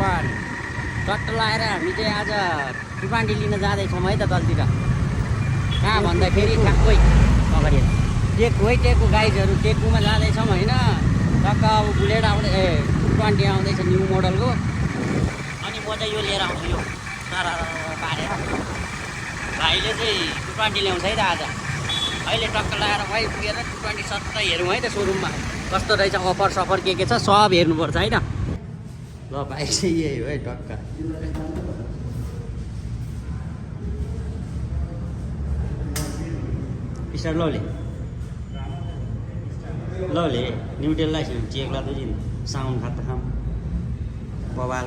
भगवान् टट्ट लगाएर हामी चाहिँ आज टुपान्डी लिन जाँदैछौँ है त तलतिर। कहाँ भन्दाखेरि ठ्याक्कै अगाडि टेकु गाइजहरू टेकुमा जाँदैछौँ होइन। टक्क अब बुलेट आउँदै टुपान्डी आउँदैछ न्यू मोडलको। अनि म चाहिँ यो लिएर आउँछु यो तारा पारेर। भाइले चाहिँ टुपान्डी ल्याउँछ है त आज। अहिले टक्क लगाएर भाइ पुगेर टुपान्डी सट्टै हेरौँ है त सोरुममा कस्तो रहेछ, अफर सफर के छ सब हेर्नुपर्छ है त। ल भाइ चाहिँ यही हो है टक्क। स्टार्ट लौले न्युटेललाई चेक ला तुझी साउन्ड खाता खाम बवाल।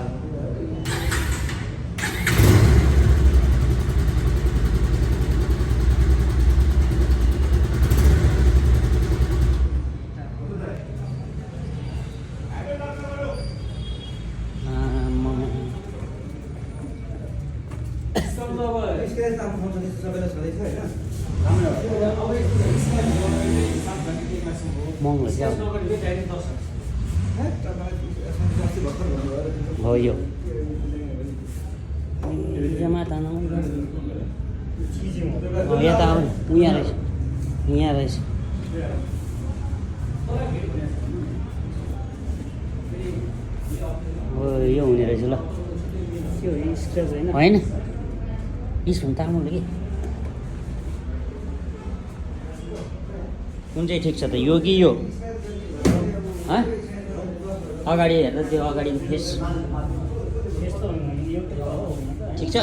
महँगो छ हो यो माता यता आउनु यहाँ रहेछ हो यो हुने रहेछ ल होइन इस हुन तामुल कि कुन चाहिँ ठिक छ त यो कि यो अगाडि हेर्दा त्यो अगाडि फेस ठिक छ।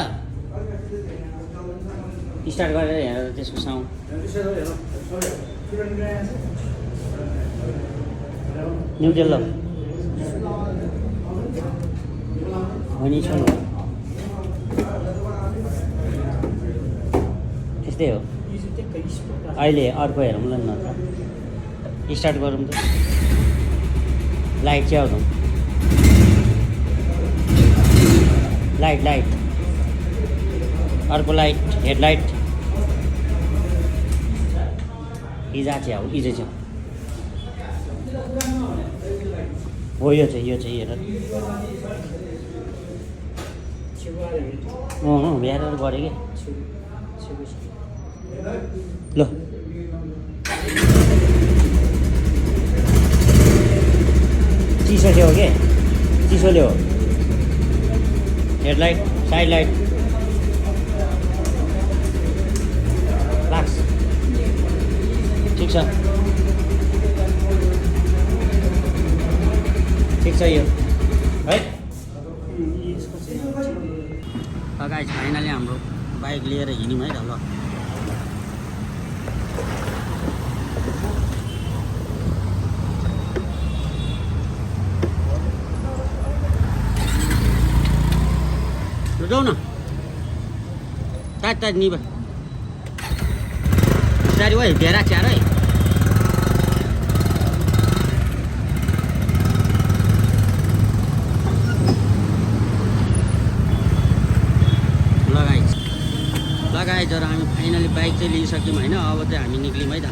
स्टार्ट गरेर हेर्दा त्यसको साउन्ड न्युट्रल ल भनी छोड्नु त्यस्तै हो। अहिले अर्को हेरौँ ल न त स्टार्ट गरौँ त। लाइट चाहिँ आउँछ लाइट अर्को लाइट हेडलाइट इजा चाहिँ हो इजे चाहिँ हो यो चाहिँ हेर बिहार गरेँ कि ल चिसोले हो के चिसोले हो। हेडलाइट साइड लाइट फ्लाक्स ठिक छ यो है। गाइस फाइनली हाम्रो बाइक लिएर हिँड्यौँ है त। ल जाऊ न तात निभा बिस्तारी है भेरा च्यार है। लगाए जरा हामी फाइनली बाइक चाहिँ लिइसक्यौँ होइन। अब चाहिँ हामी निक्ल्यौँ है त।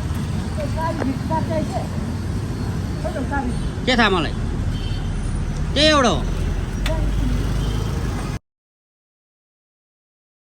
के थाहा मलाई त्यही एउटा हो।